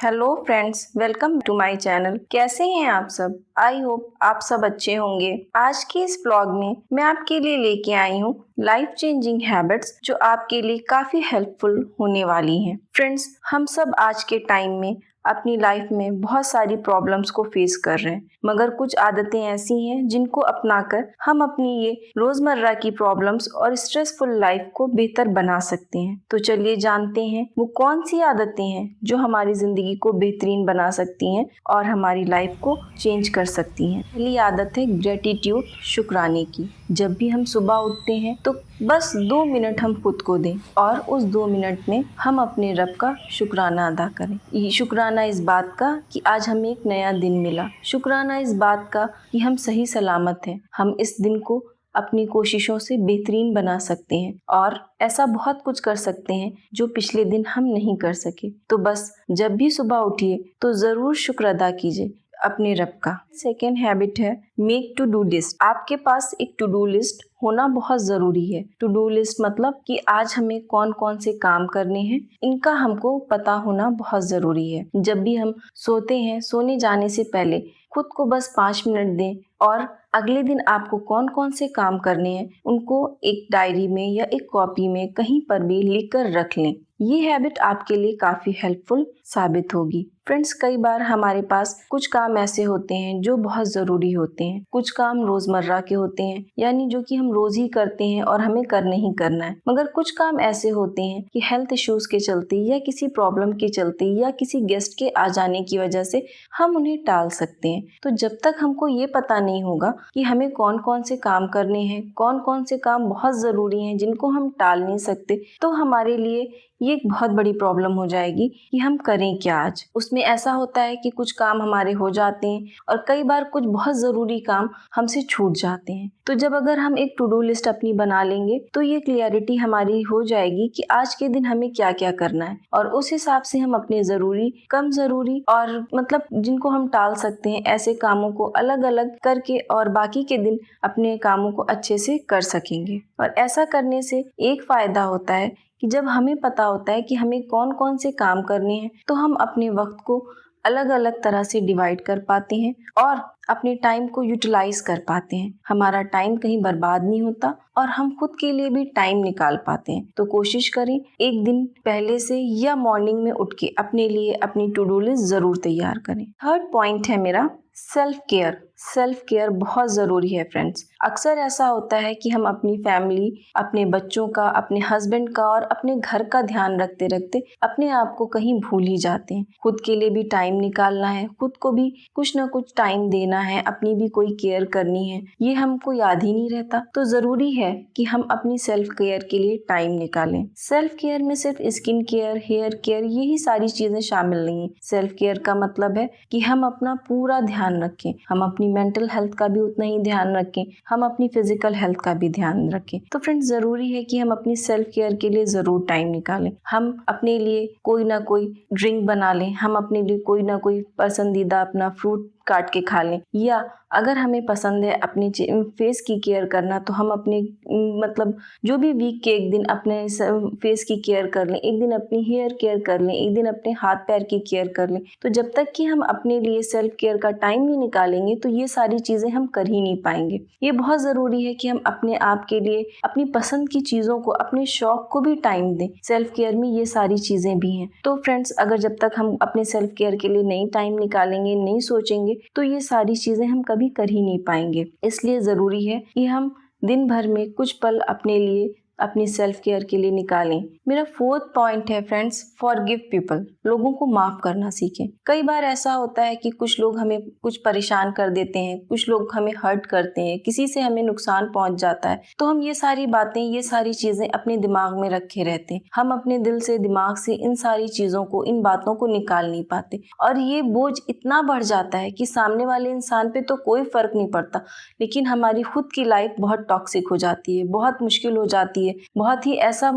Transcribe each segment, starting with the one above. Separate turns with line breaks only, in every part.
Hello friends, welcome to my channel. कैसे हैं आप सब? आई होप आप सब अच्छे होंगे। आज के इस ब्लॉग में मैं आपके लिए लेके आई हूँ लाइफ चेंजिंग हैबिट्स जो आपके लिए काफी हेल्पफुल होने वाली हैं। फ्रेंड्स, हम सब आज के टाइम में अपनी लाइफ में बहुत सारी प्रॉब्लम्स को फेस कर रहे हैं, मगर कुछ आदतें ऐसी हैं जिनको अपनाकर हम अपनी ये रोजमर्रा की प्रॉब्लम्स और स्ट्रेसफुल लाइफ को बेहतर बना सकते हैं। तो चलिए जानते हैं वो कौन सी आदतें हैं जो हमारी जिंदगी को बेहतरीन बना सकती हैं और हमारी लाइफ को चेंज कर सकती हैं। पहली आदत है ग्रेटिट्यूड, शुक्राने की। जब भी हम सुबह उठते हैं तो बस 2 मिनट हम खुद को दें और उस 2 मिनट में हम अपने रब का शुक्राना अदा करें। ये शुक्राना इस बात का कि आज हमें एक नया दिन मिला, शुक्राना इस बात का कि हम सही सलामत हैं। हम इस दिन को अपनी कोशिशों से बेहतरीन बना सकते हैं और ऐसा बहुत कुछ कर सकते हैं जो पिछले दिन हम नहीं कर सके। तो बस जब भी सुबह उठिए तो ज़रूर शुक्र अदा कीजिए अपने रब का। सेकेंड हैबिट है मेक टू डू लिस्ट। आपके पास एक टू डू लिस्ट होना बहुत ज़रूरी है। टू डू लिस्ट मतलब कि आज हमें कौन कौन से काम करने हैं, इनका हमको पता होना बहुत ज़रूरी है। जब भी हम सोते हैं, सोने जाने से पहले खुद को बस 5 मिनट दें और अगले दिन आपको कौन कौन से काम करने हैं उनको एक डायरी में या एक कॉपी में कहीं पर भी लिख कर रख लें। ये हैबिट आपके लिए काफ़ी हेल्पफुल साबित होगी। फ्रेंड्स, कई बार हमारे पास कुछ काम ऐसे होते हैं जो बहुत ज़रूरी होते हैं, कुछ काम रोज़मर्रा के होते हैं, यानी जो कि हम रोज़ ही करते हैं और हमें करने ही करना है। मगर कुछ काम ऐसे होते हैं कि हेल्थ इश्यूज़ के चलते या किसी प्रॉब्लम के चलते या किसी गेस्ट के आ जाने की वजह से हम उन्हें टाल सकते हैं। तो जब तक हमको ये पता नहीं होगा कि हमें कौन कौन से काम करने हैं, कौन कौन से काम बहुत ज़रूरी हैं जिनको हम टाल नहीं सकते, तो हमारे लिए ये एक बहुत बड़ी प्रॉब्लम हो जाएगी कि हम करें क्या आज। उसमें ऐसा होता है कि कुछ काम हमारे हो जाते हैं और कई बार कुछ बहुत ज़रूरी काम हमसे छूट जाते हैं। तो जब अगर हम एक टू डू लिस्ट अपनी बना लेंगे तो ये क्लियरिटी हमारी हो जाएगी कि आज के दिन हमें क्या क्या करना है और उस हिसाब से हम अपने ज़रूरी, कम ज़रूरी और मतलब जिनको हम टाल सकते हैं ऐसे कामों को अलग अलग करके और बाकी के दिन अपने कामों को अच्छे से कर सकेंगे। और ऐसा करने से एक फ़ायदा होता है कि जब हमें पता होता है कि हमें कौन कौन से काम करने हैं तो हम अपने वक्त को अलग अलग तरह से डिवाइड कर पाते हैं और अपने टाइम को यूटिलाइज कर पाते हैं। हमारा टाइम कहीं बर्बाद नहीं होता और हम खुद के लिए भी टाइम निकाल पाते हैं। तो कोशिश करें एक दिन पहले से या मॉर्निंग में उठ के अपने लिए अपनी टू डू लिस्ट ज़रूर तैयार करें। थर्ड पॉइंट है मेरा सेल्फ केयर। सेल्फ केयर बहुत ज़रूरी है फ्रेंड्स। अक्सर ऐसा होता है कि हम अपनी फैमिली, अपने बच्चों का, अपने हस्बैंड का और अपने घर का ध्यान रखते रखते अपने आप को कहीं भूल ही जाते हैं। खुद के लिए भी टाइम निकालना है, खुद को भी कुछ ना कुछ टाइम देना है, अपनी भी कोई केयर करनी है, ये हमको याद ही नहीं रहता। तो ज़रूरी है कि हम अपनी सेल्फ केयर के लिए टाइम निकालें। सेल्फ केयर में सिर्फ स्किन केयर, हेयर केयर यही सारी चीज़ें शामिल नहीं है। सेल्फ केयर का मतलब है कि हम अपना पूरा ध्यान रखें, हम अपनी मेंटल हेल्थ का भी उतना ही ध्यान रखें, हम अपनी फिजिकल हेल्थ का भी ध्यान रखें। तो फ्रेंड्स, ज़रूरी है कि हम अपनी सेल्फ केयर के लिए ज़रूर टाइम निकालें। हम अपने लिए कोई ना कोई ड्रिंक बना लें, हम अपने लिए कोई ना कोई पसंदीदा अपना फ्रूट काट के खा लें, या अगर हमें पसंद है अपने फेस की केयर करना तो हम अपने मतलब जो भी वीक के एक दिन अपने फेस की केयर कर लें, एक दिन अपनी हेयर केयर कर लें, एक दिन अपने हाथ पैर की केयर कर लें। तो जब तक कि हम अपने लिए सेल्फ केयर का टाइम नहीं निकालेंगे तो ये सारी चीज़ें हम कर ही नहीं पाएंगे। ये बहुत ज़रूरी है कि हम अपने आप के लिए अपनी पसंद की चीज़ों को, अपने शौक को भी टाइम दें। सेल्फ केयर में ये सारी चीज़ें भी हैं। तो फ्रेंड्स, अगर जब तक हम अपने सेल्फ केयर के लिए नहीं टाइम निकालेंगे, नहीं सोचेंगे, तो ये सारी चीज़ें हम कभी कर ही नहीं पाएंगे। इसलिए ज़रूरी है कि हम दिन भर में कुछ पल अपने लिए, अपनी सेल्फ केयर के लिए निकालें। मेरा फोर्थ पॉइंट है फ्रेंड्स, फॉरगिव पीपल। लोगों को माफ़ करना सीखें। कई बार ऐसा होता है कि कुछ लोग हमें कुछ परेशान कर देते हैं, कुछ लोग हमें हर्ट करते हैं, किसी से हमें नुकसान पहुंच जाता है, तो हम ये सारी बातें, ये सारी चीज़ें अपने दिमाग में रखे रहते हैं। हम अपने दिल से, दिमाग से इन सारी चीज़ों को, इन बातों को निकाल नहीं पाते और ये बोझ इतना बढ़ जाता है कि सामने वाले इंसान पे तो कोई फ़र्क नहीं पड़ता, लेकिन हमारी खुद की लाइफ बहुत टॉक्सिक हो जाती है, बहुत मुश्किल हो जाती है। बहुत ही ऐसा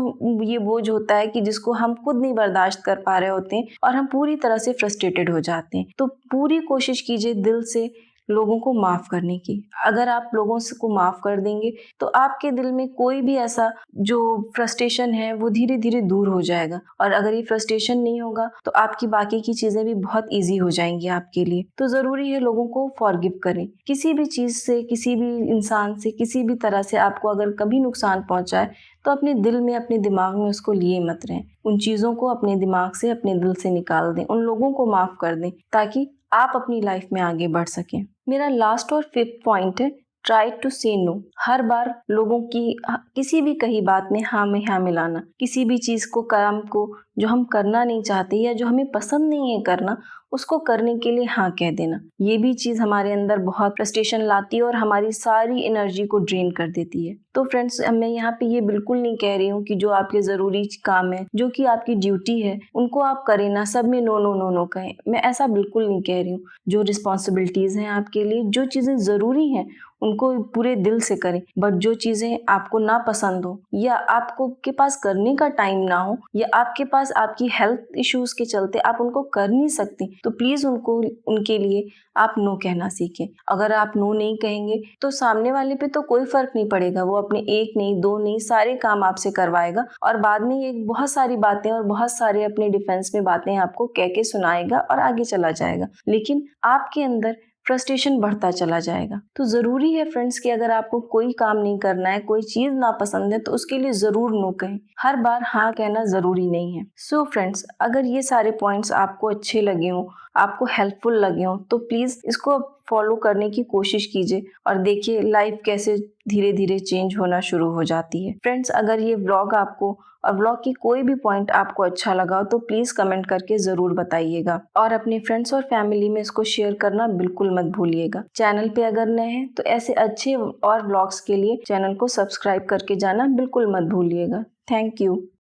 ये बोझ होता है कि जिसको हम खुद नहीं बर्दाश्त कर पा रहे होते हैं और हम पूरी तरह से फ्रस्ट्रेटेड हो जाते हैं। तो पूरी कोशिश कीजिए दिल से लोगों को माफ़ करने की। अगर आप लोगों को माफ़ कर देंगे तो आपके दिल में कोई भी ऐसा जो फ्रस्ट्रेशन है वो धीरे धीरे दूर हो जाएगा, और अगर ये फ्रस्ट्रेशन नहीं होगा तो आपकी बाकी की चीज़ें भी बहुत ईजी हो जाएंगी आपके लिए। तो ज़रूरी है लोगों को फॉरगिव करें। किसी भी चीज़ से, किसी भी इंसान से, किसी भी तरह से आपको अगर कभी नुकसान पहुंचाए तो अपने दिल में, अपने दिमाग में उसको लिए मत रहें। उन चीज़ों को अपने दिमाग से, अपने दिल से निकाल दें, उन लोगों को माफ़ कर दें ताकि आप अपनी लाइफ में आगे बढ़ सकें। मेरा लास्ट और 5th पॉइंट है, ट्राई टू से नो। हर बार लोगों की किसी भी कही बात में हाँ में हाँ मिलाना, किसी भी चीज़ को, काम को जो हम करना नहीं चाहते या जो हमें पसंद नहीं है करना, उसको करने के लिए हाँ कह देना, ये भी चीज़ हमारे अंदर बहुत फ्रस्ट्रेशन लाती है और हमारी सारी एनर्जी को ड्रेन कर देती है। तो फ्रेंड्स, मैं यहाँ पे ये बिल्कुल नहीं कह रही हूँ कि जो आपके ज़रूरी काम है, जो कि आपकी ड्यूटी है, उनको आप करें ना, सब में नो नो नो नो कहें। मैं ऐसा बिल्कुल नहीं कह रही हूँ। जो रिस्पॉन्सिबिलिटीज़ हैं आपके लिए, जो चीज़ें ज़रूरी हैं, उनको पूरे दिल से करें। बट जो चीज़ें आपको ना पसंद हो या आपको के पास करने का टाइम ना हो या आपके पास आपकी हेल्थ इश्यूज़ के चलते आप उनको कर नहीं सकती, तो प्लीज़ उनके लिए आप नो कहना सीखें। अगर आप नो नहीं कहेंगे तो सामने वाले पे तो कोई फ़र्क नहीं पड़ेगा, वो अपने 1 नहीं, 2 नहीं, सारे काम आपसे करवाएगा और बाद में ये बहुत सारी बातें और बहुत सारे अपने डिफेंस में बातें आपको कह के सुनाएगा और आगे चला जाएगा। लेकिन आपके अंदर फ्रस्ट्रेशन बढ़ता चला जाएगा। तो ज़रूरी है फ्रेंड्स कि अगर आपको कोई काम नहीं करना है, कोई चीज़ नापसंद है, तो उसके लिए ज़रूर नो कहें। हर बार हाँ कहना ज़रूरी नहीं है। सो फ्रेंड्स, अगर ये सारे पॉइंट्स आपको अच्छे लगे हों, आपको हेल्पफुल लगे हों, तो प्लीज़ इसको फॉलो करने की कोशिश कीजिए और देखिए लाइफ कैसे धीरे धीरे चेंज होना शुरू हो जाती है। फ्रेंड्स, अगर ये व्लॉग आपको और व्लॉग की कोई भी पॉइंट आपको अच्छा लगा हो तो प्लीज़ कमेंट करके ज़रूर बताइएगा और अपने फ्रेंड्स और फैमिली में इसको शेयर करना बिल्कुल मत भूलिएगा। चैनल पे अगर नए हैं तो ऐसे अच्छे और व्लॉग्स के लिए चैनल को सब्सक्राइब करके जाना बिल्कुल मत भूलिएगा। Thank you.